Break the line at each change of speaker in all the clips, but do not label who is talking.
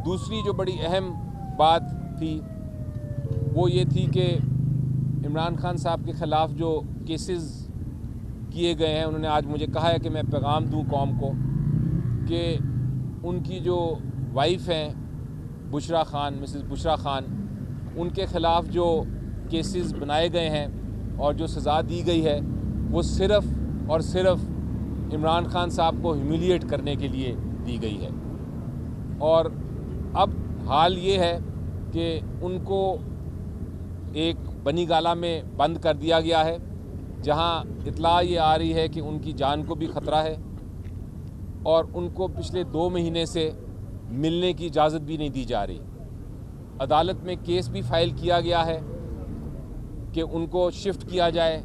दूसरी जो बड़ी अहम बात थी वो ये थी कि इमरान खान साहब के ख़िलाफ़ जो केसेस किए गए हैं, उन्होंने आज मुझे कहा है कि मैं पैगाम दूं कौम को कि उनकी जो वाइफ हैं बुशरा खान, मिसेस बुशरा खान, उनके ख़िलाफ़ जो केसेस बनाए गए हैं और जो सज़ा दी गई है वो सिर्फ़ और सिर्फ इमरान खान साहब को ह्यूमिलिएट करने के लिए दी गई है। और अब हाल ये है कि उनको एक बनी गाला में बंद कर दिया गया है, जहां इत्ला ये आ रही है कि उनकी जान को भी ख़तरा है और उनको पिछले 2 महीने से मिलने की इजाज़त भी नहीं दी जा रही। अदालत में केस भी फाइल किया गया है कि उनको शिफ्ट किया जाए,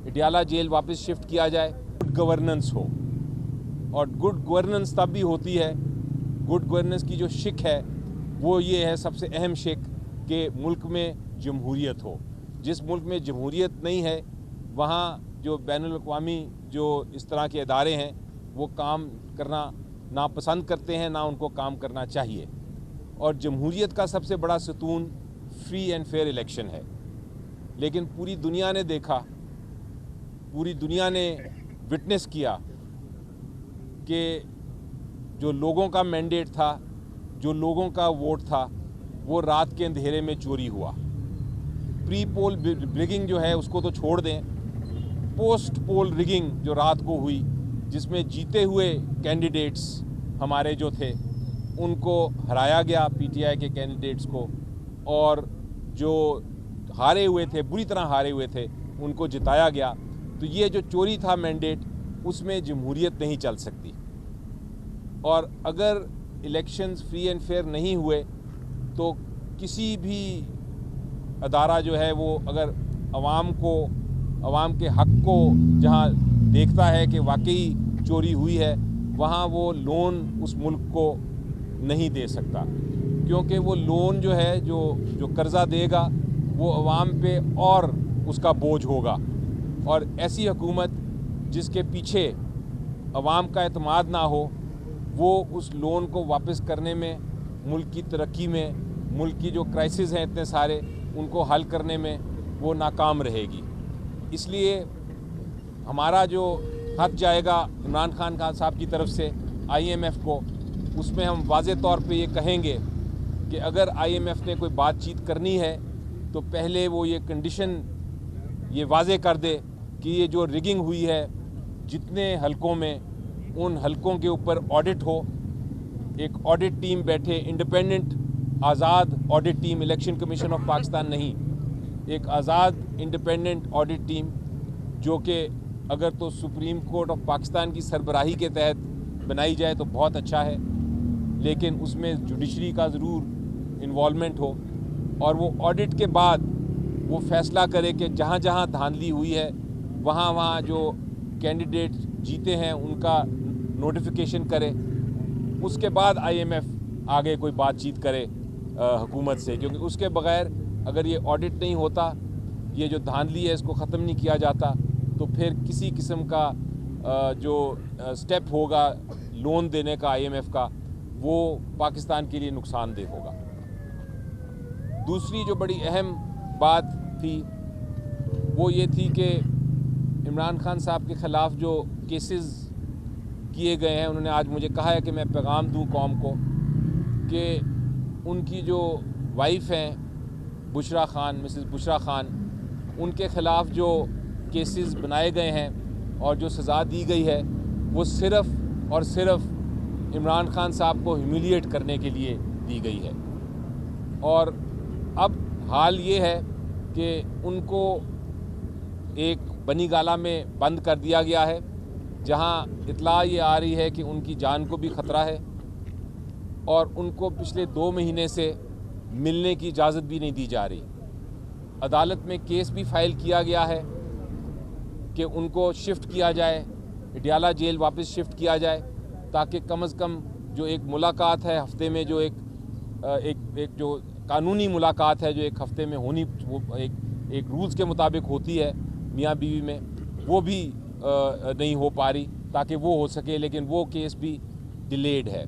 अडयाला जेल वापस शिफ्ट किया जाए, गुड गवर्नेंस हो। और गुड गवर्नेंस तब भी होती है, गुड गवर्नेंस की जो शिक है वो ये है, सबसे अहम शिक, कि मुल्क में जमहूरियत हो। जिस मुल्क में जमहूरियत नहीं है वहाँ जो बैनुल अक़वामी जो इस तरह के इदारे हैं वो काम करना नापसंद करते हैं, ना उनको काम करना चाहिए। और जमहूरियत का सबसे बड़ा सतून फ्री एंड फेयर इलेक्शन है। लेकिन पूरी दुनिया ने देखा, पूरी दुनिया ने विटनेस किया कि जो लोगों का मैंडेट था, जो लोगों का वोट था, वो रात के अंधेरे में चोरी हुआ। प्री पोल रिगिंग जो है उसको तो छोड़ दें, पोस्ट पोल रिगिंग जो रात को हुई, जिसमें जीते हुए कैंडिडेट्स हमारे जो थे उनको हराया गया, पीटीआई के कैंडिडेट्स को, और जो हारे हुए थे, बुरी तरह हारे हुए थे, उनको जिताया गया। तो ये जो चोरी था मैंडेट, उसमें जमहूरियत नहीं चल सकती। और अगर इलेक्शंस फ्री एंड फेयर नहीं हुए तो किसी भी अदारा जो है वो अगर अवाम के हक़ को जहाँ देखता है कि वाकई चोरी हुई है, वहाँ वो लोन उस मुल्क को नहीं दे सकता, क्योंकि वो लोन जो है जो कर्ज़ा देगा वो अवाम पे और उसका बोझ होगा। और ऐसी हुकूमत जिसके पीछे अवाम का एतमाद ना हो, वो उस लोन को वापस करने में, मुल्क की तरक्की में, मुल्क की जो क्राइसिस हैं इतने सारे, उनको हल करने में वो नाकाम रहेगी। इसलिए हमारा जो खत जाएगा इमरान खान साहब की तरफ से IMF को, उसमें हम वाज़े तौर पे ये कहेंगे कि अगर IMF ने कोई बातचीत करनी है तो पहले वो ये कंडीशन ये वाज़े कर दे कि ये जो रिगिंग हुई है जितने हलकों में, उन हलकों के ऊपर ऑडिट हो। एक ऑडिट टीम बैठे, independent Azad audit team, election commission of Pakistan नहीं, एक आज़ाद इंडिपेंडेंट ऑडिट टीम, जो कि अगर तो सुप्रीम कोर्ट ऑफ पाकिस्तान की सरबराही के तहत बनाई जाए तो बहुत अच्छा है, लेकिन उसमें जुडिशरी का ज़रूर इन्वॉल्वमेंट हो। और वो ऑडिट के बाद वो फ़ैसला करे कि जहाँ जहाँ धांधली हुई है वहाँ वहाँ जो कैंडिडेट जीते हैं उनका नोटिफिकेशन करे। उसके बाद IMF आगे कोई बातचीत करे हुकूमत से, क्योंकि उसके बग़ैर अगर ये ऑडिट नहीं होता, ये जो धांधली है इसको ख़त्म नहीं किया जाता, तो फिर किसी किस्म का जो स्टेप होगा लोन देने का IMF का, वो पाकिस्तान के लिए नुकसानदेह होगा। दूसरी जो बड़ी अहम बात थी वो ये थी कि इमरान खान साहब के ख़िलाफ़ जो केसेस किए गए हैं, उन्होंने आज मुझे कहा है कि मैं पैगाम दूं कौम को कि उनकी जो वाइफ हैं बुशरा खान, मिसेस बुशरा खान, उनके ख़िलाफ़ जो केसेस बनाए गए हैं और जो सज़ा दी गई है वो सिर्फ़ और सिर्फ इमरान खान साहब को ह्यूमिलिएट करने के लिए दी गई है। और अब हाल ये है कि उनको एक बनी गाला में बंद कर दिया गया है, जहां इत्ला ये आ रही है कि उनकी जान को भी ख़तरा है और उनको पिछले 2 महीने से मिलने की इजाज़त भी नहीं दी जा रही। अदालत में केस भी फाइल किया गया है कि उनको शिफ्ट किया जाए, अडयाला जेल वापस शिफ्ट किया जाए, ताकि कम से कम जो एक मुलाकात है हफ्ते में, जो एक जो कानूनी मुलाकात है जो एक हफ्ते में होनी, वो एक रूल्स के मुताबिक होती है मियाँ बीवी में, वो भी नहीं हो पा रही ताकि वो हो सके, लेकिन वो केस भी डिलेड है।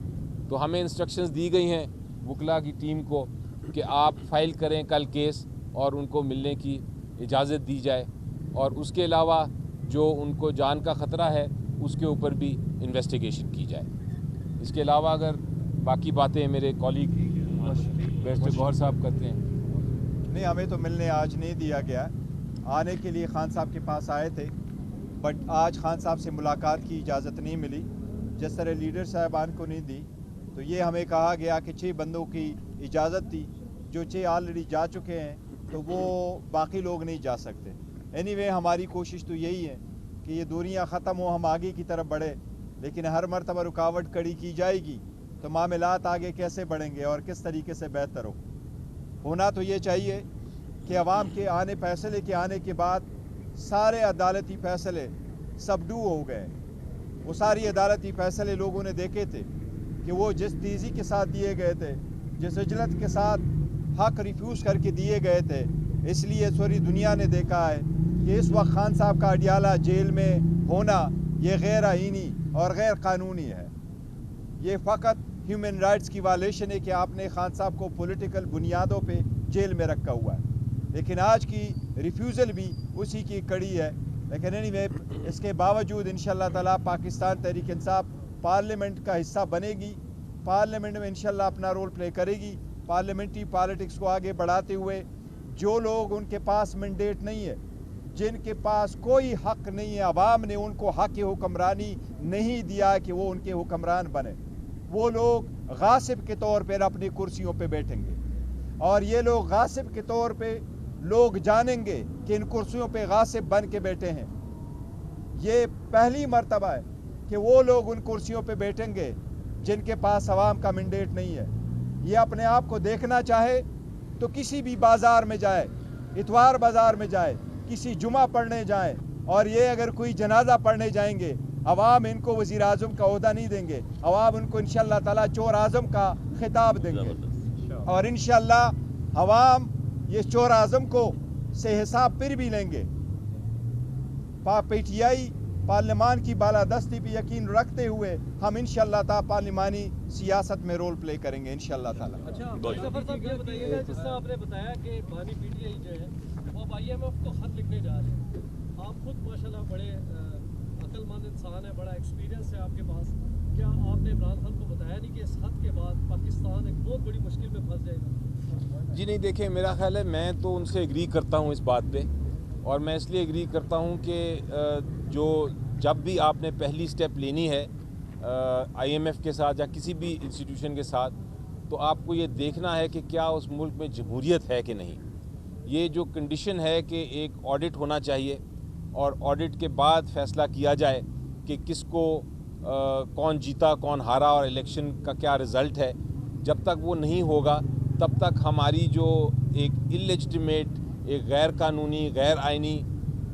तो हमें इंस्ट्रक्शंस दी गई हैं وکلا کی ٹیم کو کہ آپ فائل کریں کل کیس اور ان کو ملنے کی اجازت دی جائے، اور اس کے علاوہ جو ان کو جان کا خطرہ ہے اس کے اوپر بھی انویسٹیگیشن کی جائے۔ اس کے علاوہ اگر باقی باتیں میرے کولیگ بیرسٹر گوہر صاحب کرتے ہیں۔
نہیں، ہمیں تو ملنے آج نہیں دیا گیا، آنے کے لیے خان صاحب کے پاس آئے تھے، بٹ آج خان صاحب سے ملاقات کی اجازت نہیں ملی، جس طرح لیڈر صاحبان کو نہیں دی، تو یہ ہمیں کہا گیا کہ 6 بندوں کی اجازت تھی، جو 6 آلریڈی جا چکے ہیں تو وہ باقی لوگ نہیں جا سکتے۔ اینی وے ہماری کوشش تو یہی ہے کہ یہ دوریاں ختم ہو، ہم آگے کی طرف بڑھیں، لیکن ہر مرتبہ رکاوٹ کھڑی کی جائے گی تو معاملات آگے کیسے بڑھیں گے اور کس طریقے سے بہتر ہونا تو یہ چاہیے کہ عوام کے فیصلے کے آنے کے بعد سارے عدالتی فیصلے سبڈو ہو گئے۔ وہ ساری عدالتی فیصلے لوگوں نے دیکھے تھے کہ وہ جس تیزی کے ساتھ دیے گئے تھے، جس عجلت کے ساتھ حق ریفیوز کر کے دیے گئے تھے، اس لیے سوری دنیا نے دیکھا ہے کہ اس وقت خان صاحب کا اڈیالہ جیل میں ہونا یہ غیر آئینی اور غیر قانونی ہے۔ یہ فقط ہیومن رائٹس کی وائلیشن ہے کہ آپ نے خان صاحب کو پولیٹیکل بنیادوں پہ جیل میں رکھا ہوا ہے، لیکن آج کی ریفیوزل بھی اسی کی کڑی ہے۔ لیکن اینی وے اس کے باوجود انشاءاللہ تعالیٰ پاکستان تحریک انصاف پارلیمنٹ کا حصہ بنے گی، پارلیمنٹ میں انشاءاللہ اپنا رول پلے کرے گی، پارلیمنٹری پالیٹکس کو آگے بڑھاتے ہوئے جو لوگ ان کے پاس مینڈیٹ نہیں ہے، جن کے پاس کوئی حق نہیں ہے، عوام نے ان کو حق حکمرانی نہیں دیا کہ وہ ان کے حکمران بنے، وہ لوگ غاصب کے طور پر اپنی کرسیوں پہ بیٹھیں گے، اور یہ لوگ غاصب کے طور پہ لوگ جانیں گے کہ ان کرسیوں پہ غاصب بن کے بیٹھے ہیں۔ یہ پہلی مرتبہ ہے کہ وہ لوگ ان کرسیوں پہ بیٹھیں گے جن کے پاس عوام کا مینڈیٹ نہیں ہے۔ یہ اپنے آپ کو دیکھنا چاہے تو کسی بھی بازار میں جائے، اتوار بازار میں جائے، کسی جمعہ پڑھنے جائیں، اور یہ اگر کوئی جنازہ پڑھنے جائیں گے، عوام ان کو وزیر اعظم کا عہدہ نہیں دیں گے، عوام ان کو انشاءاللہ تعالیٰ چور اعظم کا خطاب دیں گے، اور انشاءاللہ عوام یہ چور اعظم کو سے حساب پھر بھی لیں گے۔ پی ٹی آئی پارلیمان کی بالادستی پہ یقین رکھتے ہوئے ہم انشاءاللہ تعالیٰ پارلیمانی سیاست میں رول پلے کریں گے انشاءاللہ تعالیٰ۔
اچھا ظفر صاحب یہ بتائیے گا، جس طرح آپ نے بتایا کہ بانی پی ٹی آئی جو ہے وہ اب آئی ایم ایف کو خط لکھنے جا رہے ہیں، آپ خود ماشاءاللہ بڑے عقل مند انسان ہیں، بڑا ایکسپیرینس ہے آپ کے پاس، کیا آپ نے عمران خان کو بتایا نہیں کہ اس خط کے بعد پاکستان ایک بہت بڑی مشکل میں پھنس جائے گا؟
جی نہیں، دیکھیں میرا خیال ہے میں تو ان سے ایگری کرتا ہوں اس بات پہ، اور میں اس لیے ایگری کرتا ہوں کہ جب بھی آپ نے پہلی سٹیپ لینی ہے آئی ایم ایف کے ساتھ یا کسی بھی انسٹیٹیوشن کے ساتھ، تو آپ کو یہ دیکھنا ہے کہ کیا اس ملک میں جمہوریت ہے کہ نہیں۔ یہ جو کنڈیشن ہے کہ ایک آڈٹ ہونا چاہیے، اور آڈٹ کے بعد فیصلہ کیا جائے کہ کس کو کون جیتا کون ہارا اور الیکشن کا کیا رزلٹ ہے۔ جب تک وہ نہیں ہوگا تب تک ہماری جو ایک اللیجٹمیٹ، ایک غیر قانونی، غیر آئینی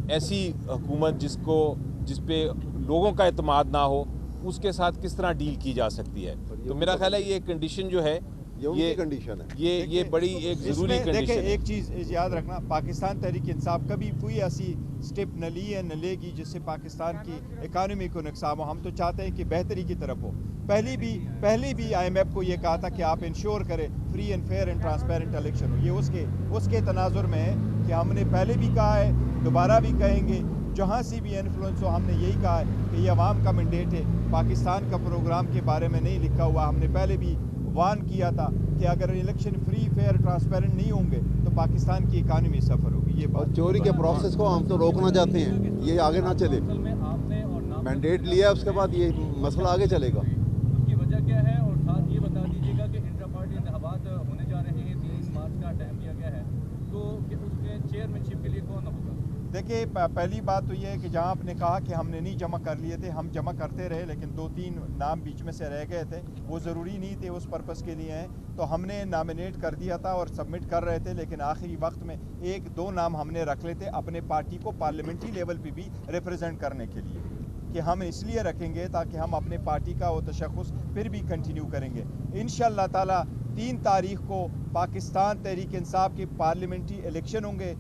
ایسی حکومت جس پہ لوگوں کا اعتماد نہ ہو، اس کے ساتھ کس طرح ڈیل کی جا سکتی ہے۔ تو میرا خیال ہے یہ کنڈیشن جو ہے یہ بڑی ایک ضروری کنڈیشن ہے۔
دیکھیں ایک چیز یاد رکھنا، پاکستان تحریک انصاف کبھی کوئی ایسی سٹیپ نہ لی ہے نہ لے گی جس سے پاکستان کی اکانومی کو نقصان ہو۔ ہم تو چاہتے ہیں کہ بہتری کی طرف ہو۔ پہلی بھی آئی ایم ایف کو یہ کہا تھا کہ آپ انشور کریں free and fair and transparent election ہو۔ یہ اس کے تناظر میں ہے کہ ہم نے پہلے بھی کہا ہے، دوبارہ بھی کہیں گے، جہاں سے بھی انفلوئنس ہو ہم نے یہی کہا ہے کہ یہ عوام کا مینڈیٹ ہے، پاکستان کا پروگرام کے بارے میں نہیں لکھا ہوا۔ ہم نے پہلے بھی وارن کیا تھا کہ اگر الیکشن فری فیئر ٹرانسپیرنٹ نہیں ہوں گے تو پاکستان کی اکانومی سفر ہوگی۔ یہ بات
چوری کے پروسیس کو ہم تو روکنا چاہتے ہیں، یہ آگے نہ چلے۔ مینڈیٹ لیا ہے، اس کے بعد یہ مسئلہ آگے چلے گا۔
اس کی وجہ کیا ہے، اور ساتھ یہ بتا دیجیے گا کہ انٹرا پارٹی انتخابات ہونے جا رہے ہیں، 3 مارچ کا ٹائم دیا گیا ہے، تو اس میں چیئرمین شپ کے لیے کون ہوگا؟
دیکھیے پہلی بات تو یہ ہے کہ جہاں آپ نے کہا کہ ہم نے نہیں جمع کر لیے تھے، ہم جمع کرتے رہے، لیکن 2-3 نام بیچ میں سے رہ گئے تھے، وہ ضروری نہیں تھے اس پرپس کے لیے ہیں، تو ہم نے نامینیٹ کر دیا تھا اور سبمٹ کر رہے تھے، لیکن آخری وقت میں 1-2 نام ہم نے رکھ لیتے اپنے پارٹی کو پارلیمنٹری لیول پہ بھی ریپرزینٹ کرنے کے لیے، کہ ہم اس لیے رکھیں گے تاکہ ہم اپنے پارٹی کا وہ تشخص پھر بھی کنٹینیو کریں گے۔ انشاءاللہ تعالیٰ 3 تاریخ کو پاکستان تحریک انصاف کے پارلیمنٹری الیکشن ہوں گے۔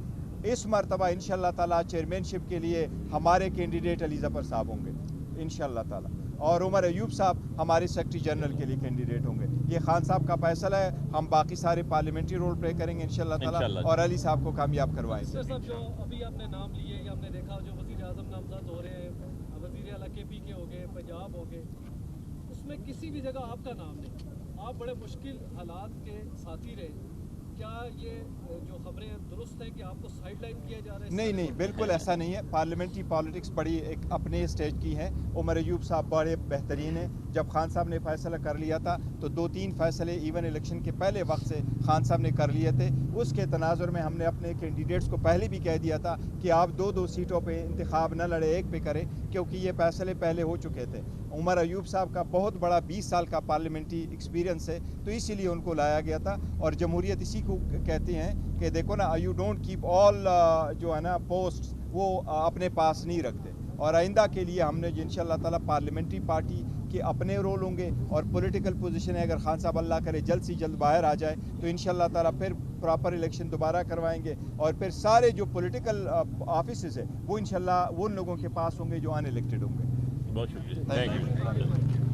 اس مرتبہ انشاءاللہ تعالیٰ چیئرمین شپ کے لیے ہمارے کینڈیڈیٹ علی ظفر صاحب ہوں گے انشاءاللہ تعالیٰ، اور عمر ایوب صاحب ہمارے سیکرٹری جنرل کے لیے کینڈیڈیٹ ہوں گے۔ ये खान साहब का फैसला है, हम बाकी सारे पार्लियामेंट्री रोल प्ले करेंगे इंशाल्लाह ताला और अली साहब को कामयाब करवाएंगे।
मिनिस्टर साहब जो अभी आपने नाम लिए या हमने देखा जो वज़ीर आज़म नामजद हो रहे हैं, वज़ीर आला KP के हो गए, पंजाब हो गए, उसमें किसी भी जगह आपका नाम नहीं। आप बड़े मुश्किल हालात के साथी रहे। क्या ये जो खबरें दुरुस्त हैं कि आपको साइडलाइन किया जा रहा है?
नहीं नहीं, बिल्कुल ऐसा नहीं है। पार्लियामेंट्री पॉलिटिक्स बड़ी एक अपने स्टेज की है। उमर अयूब साहब बड़े बेहतरीन हैं। जब खान साहब ने फैसला कर लिया था तो 2-3 फैसले इवन इलेक्शन के पहले वक्त से खान साहब ने कर लिए थे। उसके तनाजुर में हमने अपने कैंडिडेट्स को पहले भी कह दिया था कि आप 2-2 सीटों पे इंतखाब न लड़े, एक पे करें, क्योंकि ये फैसले पहले हो चुके थे। उमर अयूब साहब का बहुत बड़ा 20 साल का पार्लियामेंट्री एक्सपीरियंस है, तो इसीलिए उनको लाया गया था। और जमहूरियत इसी को कहते हैं कि देखो ना, यू डोंट कीप ऑल जो है ना पोस्ट, वो अपने पास नहीं रखते। और आइंदा के लिए हमने इंशाल्लाह ताला पार्लियामेंट्री पार्टी के अपने रोल होंगे और पॉलिटिकल पोजीशन है। अगर खान साहब अल्लाह करे जल्द से जल्द बाहर आ जाए तो इंशाल्लाह ताला फिर प्रॉपर इलेक्शन दोबारा करवाएंगे और फिर सारे जो पॉलिटिकल ऑफिसेज है वो इंशाल्लाह उन लोगों के पास होंगे जो अनइलेक्टेड होंगे।
बहुत शुक्रिया, थैंक यू।